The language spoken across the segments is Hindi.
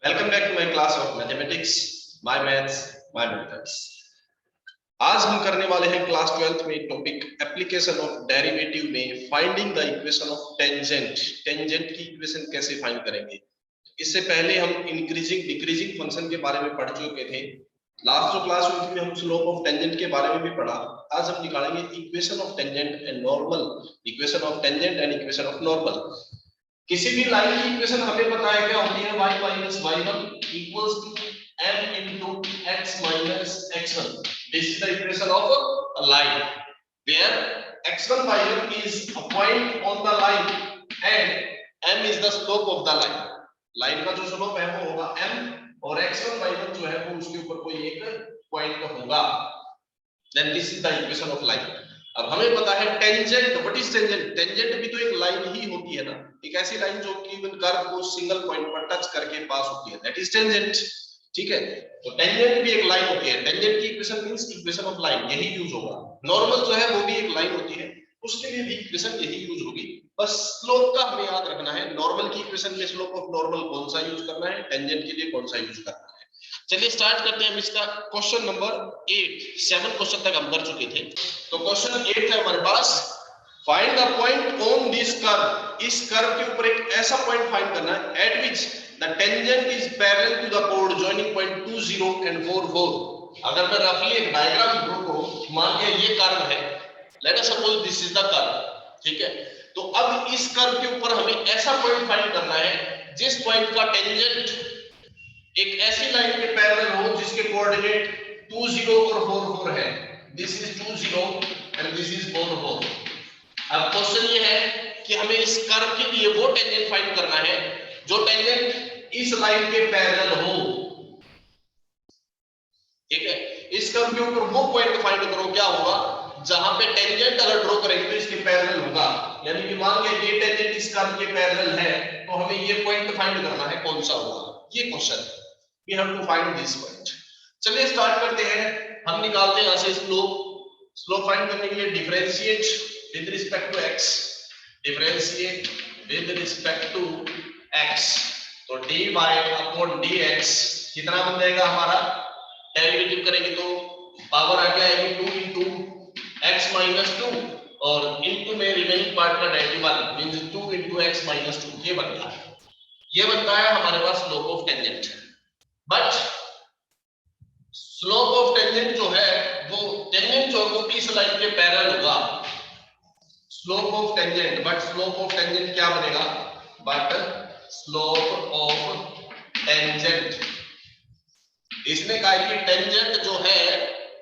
Welcome back to my class of mathematics, my maths my methods. आज हम करने वाले हैं क्लास 12th में टॉपिक एप्लीकेशन ऑफ डेरिवेटिव में finding the equation of tangent. Tangent की इक्वेशन कैसे फाइंड करेंगे। इससे पहले हम इंक्रीजिंग डिक्रीजिंग फंक्शन के बारे में पढ़ चुके थे। लास्ट जो क्लास हुई थी में हम स्लोप ऑफ टेंजेंट के बारे में भी पढ़ा। आज हम निकालेंगे equation of tangent and normal, equation of tangent and equation of normal. किसी भी लाइन की इक्वेशन हमें पता है क्या होती है, y minus y1 equals to m into x minus x1. This is the equation of a line where x1 y1 is a point on the line and m is the slope of the line. Line का जो स्लोप है वो होगा m और x1 y1 जो है वो उसके ऊपर कोई एक पॉइंट होगा। Then this is the equation of line. अब हमें पता है tangent, what is tangent? Tangent भी तो एक लाइन ही होती है ना, एक ऐसी लाइन जो कि इवन कर्व को सिंगल पॉइंट पर टच करके पास होती है, दैट इज टेंजेंट। ठीक है, तो टेंजेंट भी एक लाइन होती है। टेंजेंट की equation means equation of line, यही यूज होगा। नॉर्मल जो है वो भी एक लाइन होती है, उसके लिए भी इक्वेशन यही यूज होगी। बस स्लोप का हमें याद रखना है, नॉर्मल की इक्वेशन में स्लोप ऑफ नॉर्मल कौन सा यूज करना है, टेंजेंट के लिए कौन सा यूज करना है। चलिए स्टार्ट करते हैं हम इसका क्वेश्चन नंबर 8। 7 क्वेश्चन तक हम कर चुके थे, तो क्वेश्चन 8 है हमारे पास, find the point on this curve. इस कर्व के ऊपर एक ऐसा पॉइंट फाइंड करना है at which the tangent is parallel to the कोड जॉइनिंग पॉइंट 2 0 एंड 4 4। अगर मैं रफली एक डायग्राम ड्रॉ करूं, मान के ये कर्व है, let us suppose this is the curve, ठीक है। तो अब इस कर्व के ऊपर हमें ऐसा पॉइंट फाइंड करना है जिस पॉइंट का टेंजेंट एक ऐसी लाइन के पैरेलल हो जिसके कोऑर्डिनेट 2 0 और 4 4 है। This is 2 0 and this is 4 4। अब क्वेश्चन ये है कि हमें इस कर्व के लिए वो टेंजेंट फाइंड करना है जो टेंजेंट इस लाइन के पैरेलल हो। ठीक है, इस कर्व के ऊपर वो पॉइंट फाइंड करो, क्या होगा, जहां पे टेंजेंट अगर ड्रॉ करेंगे तो इसके पैरेलल होगा। यानी कि मान लीजिए ये टेंजेंट इस कर्व के पैरेलल है, तो हमें ये पॉइंट फाइंड करना है, कौन सा होगा, ये क्वेश्चन है। We have to find this point. चलिए स्टार्ट करते हैं। हम निकालते हैं यहाँ से स्लोप फाइंड करने के लिए differentiate with respect to x, differentiate with respect to x। तो dy अपॉन dx कितना बन जाएगा हमारा, डेरिवेटिव करेंगे तो पावर आ गया है 2 into x minus 2 और इनटू में रिमेनिंग पार्ट का derivative 1 means 2 into x minus 2। ये बन गया, ये बनता है हमारे पास slope of tangent. But slope of tangent जो है वो टेंजेंट जो है वो इस लाइन के पैरेलल होगा, slope of tangent. But slope of tangent क्या बनेगा, बट स्लोप ऑफ टेंजेंट, इसने कहा कि टेंजेंट जो है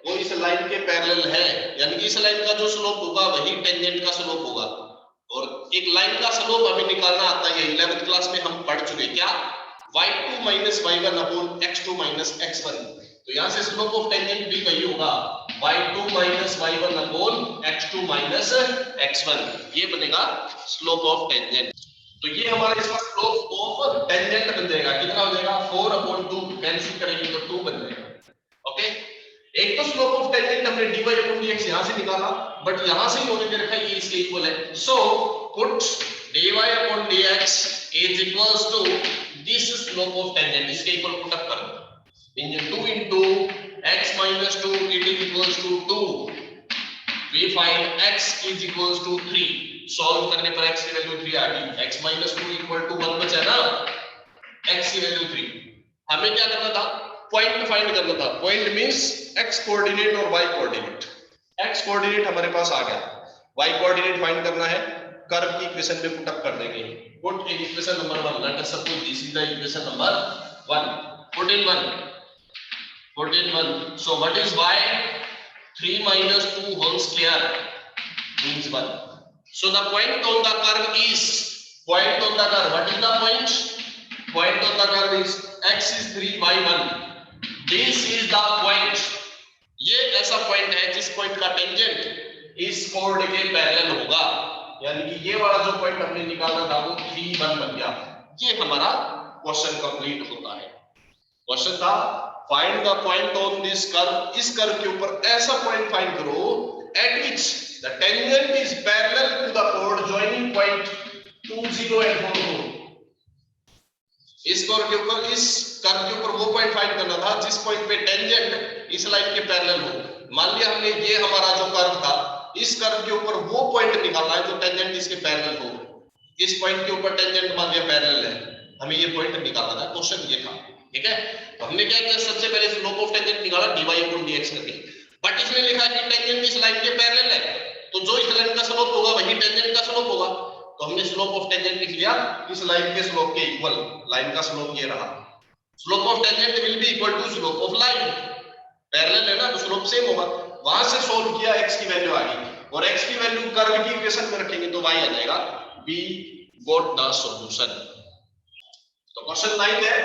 वो इस लाइन के पैरेलल है, यानी कि इस लाइन का जो स्लोप होगा वही टेंजेंट का स्लोप होगा। और एक लाइन का स्लोप हमें निकालना आता है, 11th क्लास में हम पढ़ चुके, क्या, y2 minus y1 upon x2 minus x1। तो यहां से स्लोप ऑफ टेंजेंट भी वही होगा, y2 minus y1 upon x2 minus x1। ये बनेगा स्लोप ऑफ टेंजेंट। तो ये हमारा इसका स्लोप ऑफ टेंजेंट बन जाएगा, कितना हो जाएगा, 4 upon 2, कैंसिल करेंगे तो 2 बन जाएगा। ओके, एक तो स्लोप ऑफ टेंजेंट हमने dy upon dx यहां से निकाला, बट यहां से इन्होंने दे रखा है ये इसके इक्वल है। So put dy upon dx is equals to this slope of tangent, इसके इक्वल पुट अप कर दो, means 2 into x minus 2 it is equals to 2। we find x is equals to 3। Solve करने पर x की वैल्यू 3 आ गई, x minus 2 equal to 1 बचा ना, x की वैल्यू 3। हमें क्या करना था, पॉइंट फाइंड करना था। पॉइंट मींस x कोऑर्डिनेट और y कोऑर्डिनेट। x कोऑर्डिनेट हमारे पास आ गया, y कोऑर्डिनेट फाइंड करना है, कर्व की इक्वेशन में पुट अप कर देंगे। Put in equation number 1, let us suppose this is the equation number 1। Put in 1, put in 1। So what is y, 3 minus 2 whole square means 1। so the point on the curve is, point on the curve, what is the point, point on the curve is x is 3 y 1। this is the point, ये ऐसा पॉइंट है जिस पॉइंट का टेंजेंट इस कोड के पैरेलल होगा, यानी कि ये वाला जो पॉइंट हमने निकाला था वो 3 1 बन गया। ये हमारा क्वेश्चन कंप्लीट होता है। क्वेश्चन था find the point on this curve, इस कर्व के ऊपर ऐसा पॉइंट फाइंड करो at which the tangent is parallel to the कोड जॉइनिंग पॉइंट 2 0 एंड 4 4। इस कर्व के ऊपर, इस कर्व के ऊपर वो पॉइंट फाइंड करना था जिस पॉइंट पे टेंजेंट इस लाइन के पैरेलल हो। मान लिया हमने ये हमारा जो कर्व था, इस कर्व के ऊपर वो पॉइंट निकालना है जो टेंजेंट इसके पैरेलल हो। इस पॉइंट के ऊपर टेंजेंट मान लिया पैरेलल है, हमें ये पॉइंट निकालना था, क्वेश्चन ये था। ठीक है, तो हमने क्या किया, सबसे पहले स्लोप ऑफ टेंजेंट निकाला dy/dx करके, बट इसमें लिखा है कि टेंजेंट इस लाइन के पैरेलल है, तो जो इस लाइन का स्लोप होगा वही टेंजेंट का स्लोप होगा। तो हमने स्लोप ऑफ टेंजेंट लिख लिया इस लाइन के स्लोप के इक्वल। लाइन का स्लोप ये रहा, slope of tangent will be equal to slope of line, parallel है ना तो स्लोप सेम होगा। वहां से सॉल्व किया, x की वैल्यू आ गई, और x की वैल्यू कर्व की इक्वेशन में रखेंगे तो y आ जाएगा। we got the solution। तो क्वेश्चन 9 है,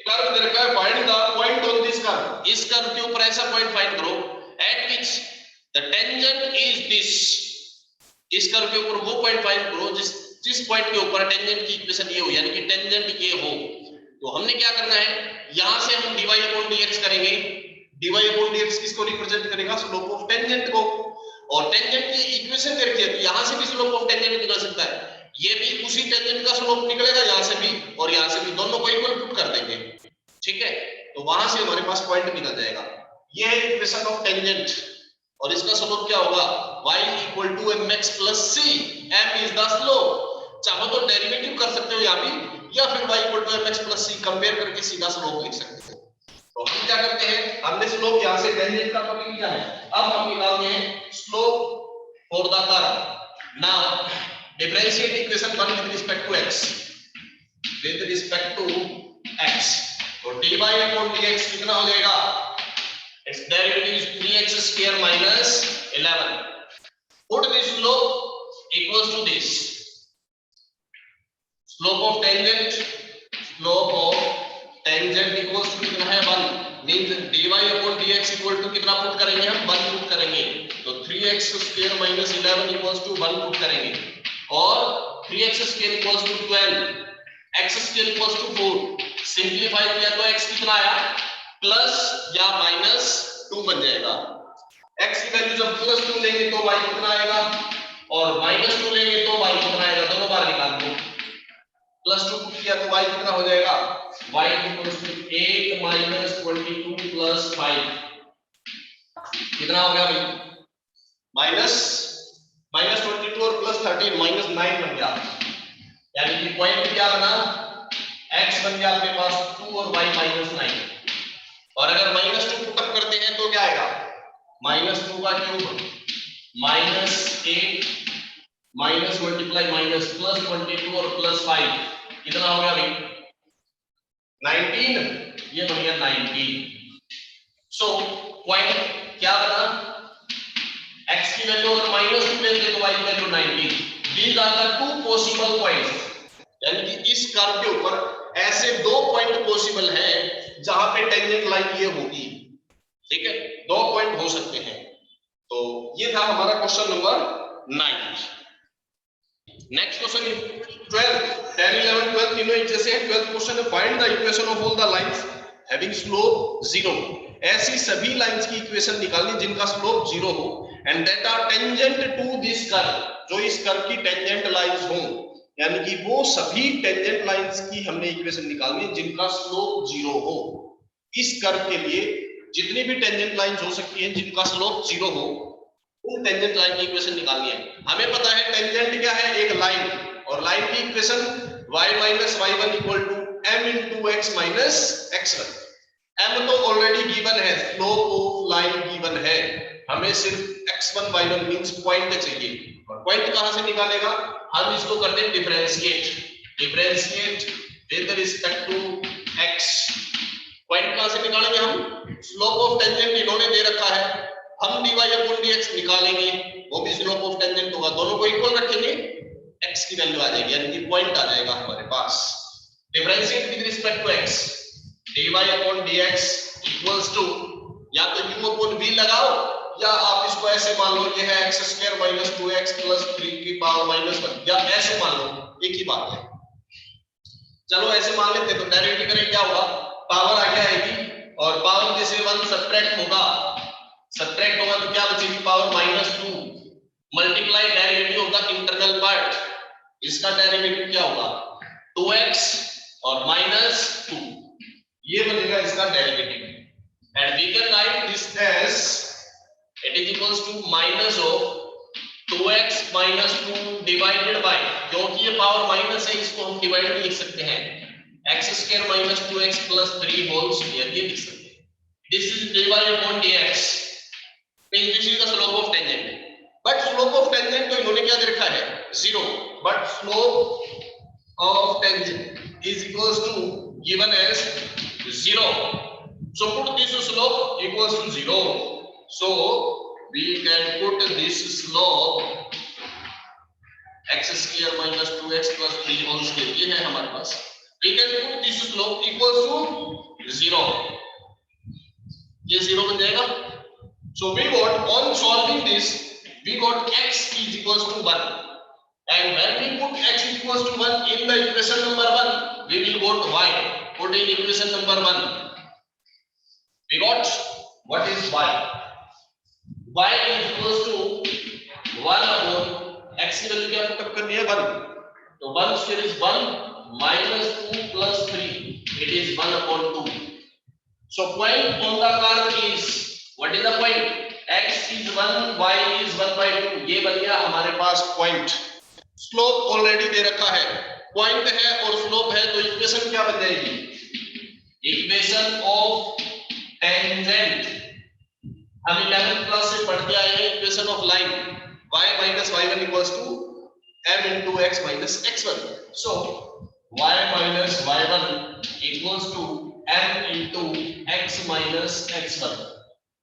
कर्व दे रखा है, find the point on this curve. इस कर्व के ऊपर ऐसा पॉइंट फाइंड करो at which the tangent is this. इस कर्व के ऊपर वो पॉइंट फाइंड करो जिस पॉइंट के ऊपर टेंजेंट की इक्वेशन ये हो, यानी कि टेंजेंट ये हो। तो हमने क्या करना है, यहां से हम dy/dx करेंगे। dy/dx किसको रिप्रेजेंट करेगा, स्लोप ऑफ टेंजेंट को, और टेंजेंट की इक्वेशन दे रखी है, तो यहां से भी स्लोप ऑफ टेंजेंट निकल सकता है, ये भी उसी टेंजेंट का स्लोप निकलेगा, यहां से भी और यहां से भी, दोनों को इक्वल पुट कर देंगे। ठीक है, तो वहां से हमारे पास पॉइंट निकल जाएगा। ये है इक्वेशन ऑफ टेंजेंट, और इसका स्लोप क्या होगा, y = mx + c, m is the slope. चाहो तो डेरिवेटिव कर सकते हो यहाँ भी, या फिर y = mx + c कंपेयर करके सीधा स्लोप लिख सकते हो। तो हम क्या करते हैं, हमने स्लोप यहां से टेंजेंट का पता किया है, अब हम निकालते हैं slope for the curve. Now differentiate equation 1 with respect to x, with respect to x। तो dy/dx कितना हो जाएगा, its derivative is 3x² - 11. Put this slope equals to this. Slope of tangent equals to कितना है 1, means dy/dx equal to कितना पुट करेंगे हम, 1 पुट करेंगे। तो 3x² - 11 equals to 1 पुट करेंगे, और 3x² equals to 12, x² equals to 4। Simplify किया तो x कितना आया, प्लस या -2 बन जाएगा। x की वैल्यू जब +2 लेंगे तो y कितना आएगा, और -2 लेंगे तो y कितना आएगा, दोनों बार निकाल दो। +2 किया तो y कितना हो जाएगा, y = 8 - 22 + 5 कितना हो गया भाई, -22 और +13 -9 बन गया। यानी कि पॉइंट क्या बना, x बन गया आपके पास 2 और y -9। और अगर -2 पुटअप करते हैं तो क्या आएगा, -2 का क्यूब -8 मल्टीप्लाई +22 और +5 कितना हो गया भाई, 19। ये बन गया 19। सो पॉइंट क्या बना, x की वैल्यू अगर -2 लेते तो y की value 19। These are the two possible points, यानी कि इस कर्व के ऊपर ऐसे दो पॉइंट पॉसिबल हैं जहां पे टेंजेंट लाइन ये होगी। ठीक है, दो पॉइंट हो सकते हैं। तो ये था हमारा क्वेश्चन नंबर 9। नेक्स्ट क्वेश्चन 12, 10, 11, 12 तीनों एक जैसे हैं। 12th क्वेश्चन है, find the equation of all the lines having slope 0। ऐसी सभी लाइंस की इक्वेशन निकालनी जिनका स्लोप 0 हो, and that are tangent to this curve, जो इस कर्व की टेंजेंट लाइंस हो, यानी कि वो सभी टेंजेंट लाइंस की हमने इक्वेशन निकालनी है जिनका स्लोप 0 हो। इस कर्व के लिए जितनी भी टेंजेंट लाइंस हो सकती हैं जिनका स्लोप 0 हो, उन टेंजेंट लाइन की इक्वेशन निकालनी है। हमें पता है टेंजेंट क्या है, एक लाइन, और लाइन की equation y - y1 = m × x - x1। m तो ऑलरेडी गिवन है, स्लोप ऑफ लाइन गिवन है, हमें सिर्फ x1 y1 मींस पॉइंट चाहिए। पॉइंट कहां से निकालेगा, हम इसको करते हैं differentiate with respect to x। Point कहां से निकालेंगे हम, स्लोप ऑफ टेंजेंट इन्होंने दे रखा है, हम dy/dx निकालेंगे, वो भी स्लोप ऑफ टेंजेंट होगा, दोनों को इक्वल रखेंगे, x की वैल्यू आ जाएगी, यानी कि पॉइंट आ जाएगा हमारे पास। Differentiate with respect to x, dy/dx equals to, या तो u/v लगाओ, या आप इसको ऐसे मान लो ये है x² - 2x + 3⁻⁻1, या ऐसे मान लो, एक ही बात है। चलो ऐसे मान लेते हैं, तो डेरिवेटिव करेंगे क्या होगा, पावर आगे आएगी, और पावर में से 1 सब्ट्रैक्ट होगा तो क्या बचेगी, power -2 multiply derivative of the internal part. इसका डेरिवेटिव क्या होगा, 2x और -2, ये बनेगा इसका derivative. And we can write this as it is equals to minus of 2x minus 2 divided by, क्योंकि ये पावर माइनस है इसको हम डिवाइड भी लिख सकते हैं, x square minus 2x plus 3 whole square, ये लिख सकते हैं। This is dy upon dx, means this is the slope of tangent. But slope of tangent तो इन्होंने क्या दे रखा है 0, but slope of tangent is equals to given as 0. So put this slope equals to 0. So we can put this slope x square minus 2x plus 3 whole square, ये है हमारे पास। We can put this slope equals to 0. ये 0 बन जाएगा। So we got, on solving this, we got x is equals to 1. And when we put x is equals to 1 in the equation number 1, we will got y. Put in equation number 1. We got what is y? Y is equals to 1 upon x की वैल्यू क्या पुट करनी है 1, तो 1 square is 1 minus 2 plus 3, it is 1 upon 2. So point on the curve is, what is the point? X is 1, y is 1 by 2, ये बन गया हमारे पास point. स्लोप ऑलरेडी दे रखा है, पॉइंट है और स्लोप है, तो इक्वेशन क्या बन जाएगी? इक्वेशन ऑफ टेंजेंट, हम 11th क्लास से पढ़ के आए हैं, equation of line y minus y1 equals to m into x minus x1. So y minus y1 equals to m into x minus x1,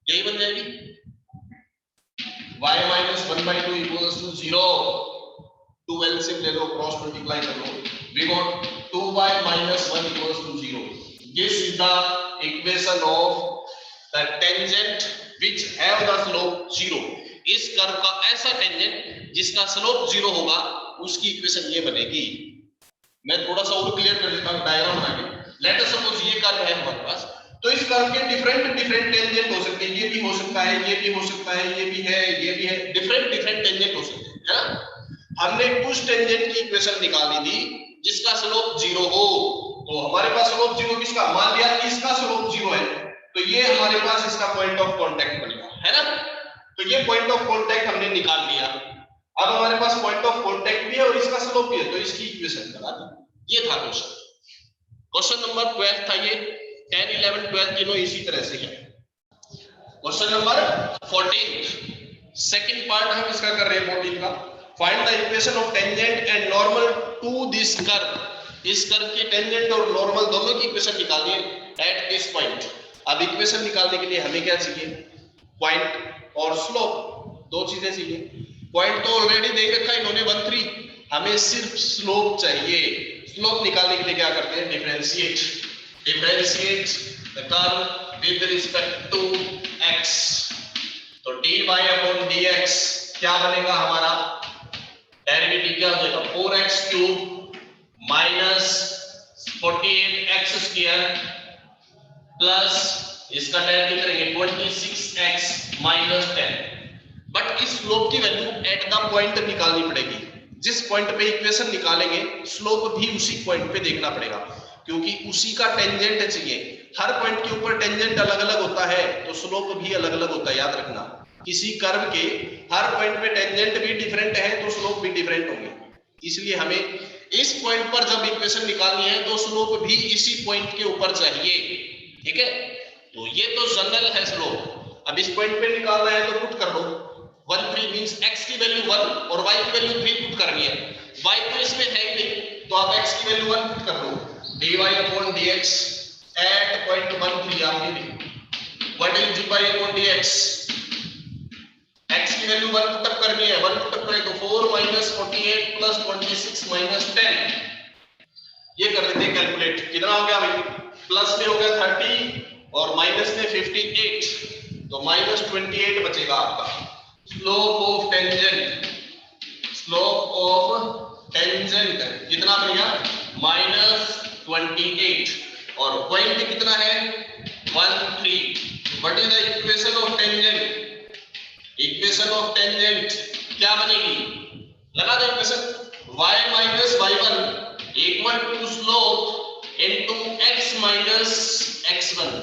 यही बन जाएगी। y minus 1 by 2 equals to 0, 2 LCM ले लो, क्रॉस मल्टीप्लाई कर लो, we got 2y minus 1 equals to 0. This is the equation of the tangent which have the slope 0. इस कर्व का ऐसा टेंजेंट जिसका स्लोप 0 होगा, उसकी इक्वेशन ये बनेगी। मैं थोड़ा सा और क्लियर कर देता हूं डायग्राम बना के। लेट अस सपोज ये कर्व है हमारे पास, तो इस कर्व के डिफरेंट टेंजेंट हो सकते हैं, ये भी हो सकता है, ये भी हो सकता है, ये भी है, ये भी है, डिफरेंट टेंजेंट हो सकते हैं, है ना। हमने उस टेंजेंट की इक्वेशन निकालनी थी जिसका स्लोप 0 हो, तो हमारे पास स्लोप 0 किसका, मान लिया इसका स्लोप 0 है, तो ये हमारे पास इसका पॉइंट ऑफ कांटेक्ट बनेगा, है ना। तो ये पॉइंट ऑफ कांटेक्ट हमने निकाल लिया। अब हमारे पास पॉइंट ऑफ कांटेक्ट भी है और इसका स्लोप भी है, तो इसकी इक्वेशन बना दी। ये था क्वेश्चन नंबर 12 था ये। 10, 11, 12 तीनों इसी तरह से है। क्वेश्चन नंबर 14, सेकंड पार्ट हम इसका कर रहे हैं 14 का। Find the equation of tangent and normal to this curve. इस कर्व के टेंजेंट और नॉर्मल दोनों की इक्वेशन निकालनी है एट दिस पॉइंट। अब इक्वेशन निकालने के लिए हमें क्या चाहिए, पॉइंट और स्लोप, दो चीजें चाहिए। पॉइंट तो ऑलरेडी देख रखा है इन्होंने 1, 3, हमें सिर्फ स्लोप चाहिए। स्लोप निकालने के लिए क्या करते हैं, differentiate the curve with respect to x। तो dy अपॉन dx क्या बनेगा हमारा, डेरिवेटिव क्या हो जाएगा, 4x cube minus 48x square plus इसका डेरिवेटिव करेंगे 26x माइनस 10। बट इस स्लोप की वैल्यू एट द पॉइंट निकालनी पड़ेगी। जिस पॉइंट पे इक्वेशन निकालेंगे स्लोप भी उसी पॉइंट पे देखना पड़ेगा, क्योंकि उसी का टेंजेंट चाहिए। हर पॉइंट के ऊपर टेंजेंट अलग अलग होता है तो स्लोप भी अलग अलग होता है, याद रखना। किसी कर्व के हर पॉइंट पे टेंजेंट भी डिफरेंट है तो स्लोप भी डिफरेंट होंगे। इसलिए हमें इस पॉइंट पर जब इक्वेशन निकालनी है तो स्लोप भी इसी पॉइंट के ऊपर चाहिए, ठीक है। तो ये तो जनरल है स्लोप। अब इस पॉइंट पे निकालना है तो पुट कर दो 1, 3 मींस x की वैल्यू 1 और y की वैल्यू 3 पुट करनी है। y तो इसमें है ही नहीं, तो आप x की वैल्यू 1 पुट कर दो, dy upon dx at point 1, 3 आप ये लिखो। What is dy upon dx, x की वैल्यू 1 पुट अप करनी है, 1 पुट अप करें तो 4 minus 48 plus 26 minus 10। ये कर देते हैं कैलकुलेट, कितना हो गया भाई, प्लस में हो गया 30 और माइनस में 58, तो माइनस 28 बचेगा आपका। स्लोप ऑफ टेंजेंट कितना बनेगा, -28 और पॉइंट कितना है 1, 3। What is the equation of tangent, equation of tangent क्या बनेगी, लगा दो equation, y minus y1 equal to slope into x minus x1,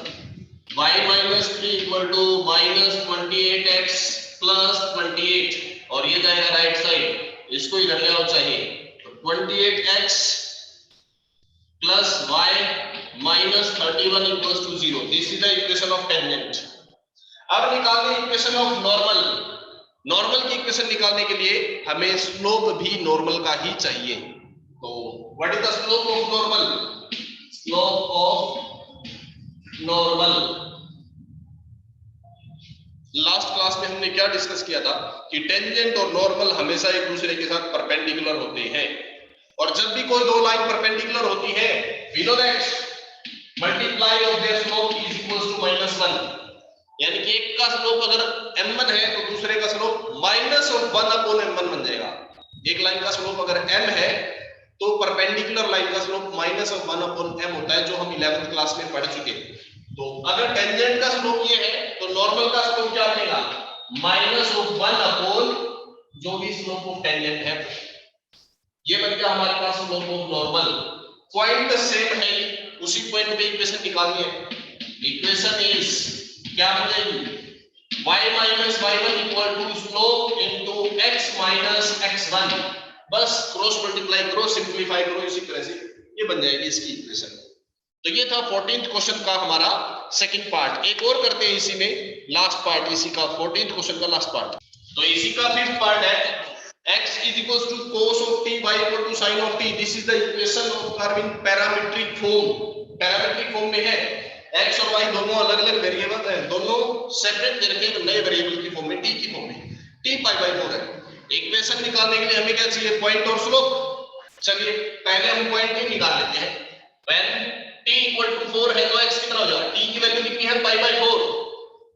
y minus 3 equal to minus 28x plus 28, और ये जाएगा राइट साइड, इसको इधर ले आओ चाहिए, तो 28x plus y minus 31 equals to 0. This is the equation of tangent. अब निकालने इक्वेशन ऑफ नॉर्मल। नॉर्मल की इक्वेशन निकालने के लिए हमें स्लोप भी नॉर्मल का ही चाहिए। तो what is the slope of normal? Slope of normal, last class में हमने क्या डिस्कस किया था कि टेंजेंट और नॉर्मल हमेशा एक दूसरे के साथ परपेंडिकुलर होते हैं, और जब भी कोई दो लाइन परपेंडिकुलर होती है, we know that multiply of their slope is equals to -1, यानी कि एक का स्लोप अगर m1 है तो दूसरे का स्लोप -1/m1 बन जाएगा। एक लाइन का स्लोप अगर m है तो परपेंडिकुलर लाइन का स्लोप -1/m होता है, जो हम 11th क्लास में पढ़ चुके। तो अगर टेंजेंट का स्लोप ये है तो नॉर्मल का स्लोप क्या बनेगा? -1 जो भी स्लोप ऑफ टेंजेंट है, ये बन गया हमारे पास slope of normal. Point same है, उसी पॉइंट पे इक्वेशन निकालनी है। इक्वेशन इज क्या बन जाएगी? y minus y1 equal to slope into x minus x1, बस क्रॉस मल्टीप्लाई करो, सिंपलीफाई करो, इसी तरह से ये बन जाएगी इसकी इक्वेशन। तो ये था 14th क्वेश्चन का हमारा सेकंड पार्ट। एक और करते हैं इसी में लास्ट पार्ट, इसी का 14th क्वेश्चन का लास्ट पार्ट। तो इसी का फिफ्थ पार्ट है x is equals to cos of t, y equal to sin of t. This is the equation of curve in parametric form. Parametric form में है, x और y दोनों अलग-अलग वेरिएबल हैं, दोनों सेपरेट करके नए वेरिएबल की फॉर्म में, t की फॉर्म में, t π/4 है। इक्वेशन निकालने के लिए हमें क्या चाहिए? पॉइंट और स्लोप। चलिए पहले हम पॉइंट ही निकाल लेते हैं। व्हेन t इक्वल टू 4 है तो x कितना हो जाएगा? t की वैल्यू कितनी है? π/4।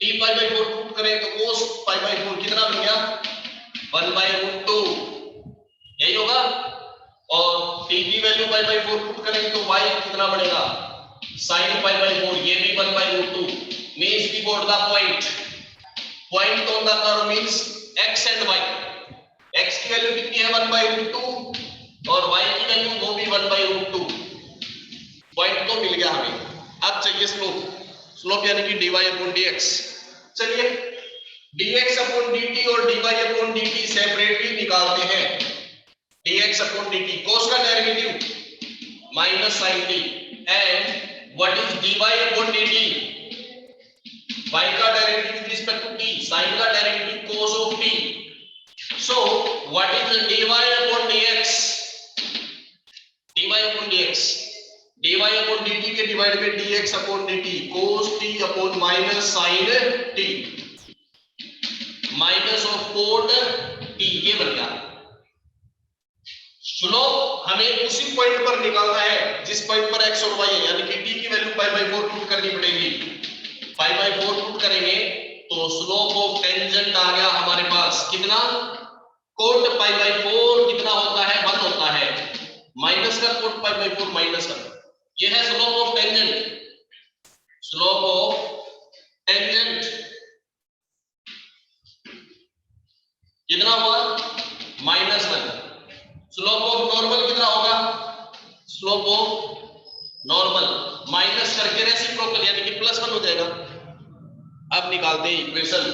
t π/4 पुट करें तो cos π/4 कितना बन गया? 1/√2, यही होगा। और t की वैल्यू π/4 पुट करेंगे तो y कितना बनेगा? sin π/4, ये भी 1/√2 means we got the point on the curve means x and y। x की वैल्यू कितनी है? 1/√2 और y की वैल्यू वो भी 1/√2। पॉइंट तो मिल गया हमें। अब चाहिए स्लोप यानी कि dy/dx। चलिए dx/dt और dy/dt सेपरेटली निकालते हैं। dx/dt cos का derivative -sin t and what is dy/dt? y का derivative with respect to t, sin का derivative cos of t। So what is dy/dx? dy/dx dy/dt के डिवाइड में dx/dt cos t upon minus sin t minus of cot t, ये बन गया। स्लोप हमें उसी पॉइंट पर निकालना है जिस पॉइंट पर x और y है, यानी कि t की वैल्यू π/4 पुट करनी पड़ेगी। π/4 पुट करेंगे तो स्लोप ऑफ टेंजेंट आ गया हमारे पास कितना? कोट π/4 कितना होता है? 1 होता है। माइनस का कोट π/4 -1, ये है slope of tangent. Slope of tangent कितना हुआ? -1। स्लोप ऑफ नॉर्मल कितना होगा? स्लोप ऑफ नॉर्मल माइनस करके रेसिप्रोकल यानी कि +1 हो जाएगा। अब निकालते हैं इक्वेशन।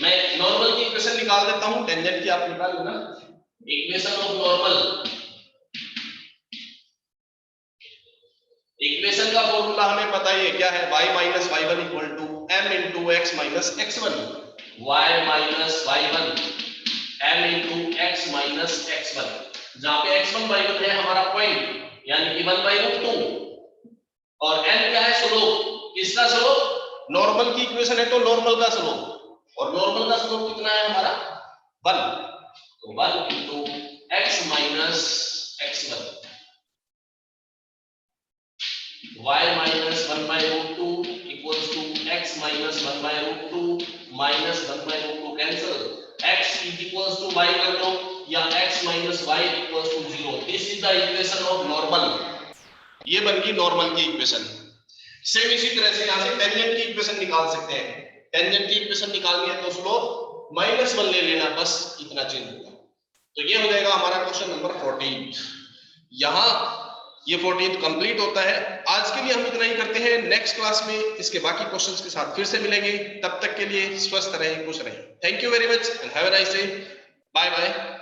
मैं नॉर्मल की इक्वेशन निकाल देता हूं, टेंजेंट की आप निकाल लेना। इक्वेशन ऑफ नॉर्मल, इक्वेशन का फॉर्मूला हमें पता ही है, क्या है? y minus y1 equal to m into x minus x1। y minus y1 m into x minus x1, जहां पे x1 y1 है हमारा पॉइंट यानी कि 1/√2 और m क्या है? स्लोप। किसका स्लोप? नॉर्मल की इक्वेशन है तो नॉर्मल का स्लोप, और नॉर्मल का स्लोप कितना है हमारा? 1। तो 1 into x minus x1, y minus 1/√2 equals to x minus 1/√2 minus 1/√2 cancel, x is equals to y कर दो या x minus y equals to 0। this is the equation of normal। ये बन गई नॉर्मल की इक्वेशन। सेम इसी तरह से यहां से टेंजेंट की इक्वेशन निकाल सकते हैं। टेंजेंट की इक्वेशन निकालनी है तो स्लोप -1 ले लेना, बस इतना चेंज होगा। तो ये हो जाएगा हमारा क्वेश्चन नंबर 14। यहां ये 14th कंप्लीट होता है। आज के लिए हम इतना ही करते हैं, नेक्स्ट क्लास में इसके बाकी क्वेश्चंस के साथ फिर से मिलेंगे। तब तक के लिए स्वस्थ रहें, खुश रहें। Thank you very much and have a nice day. Bye bye.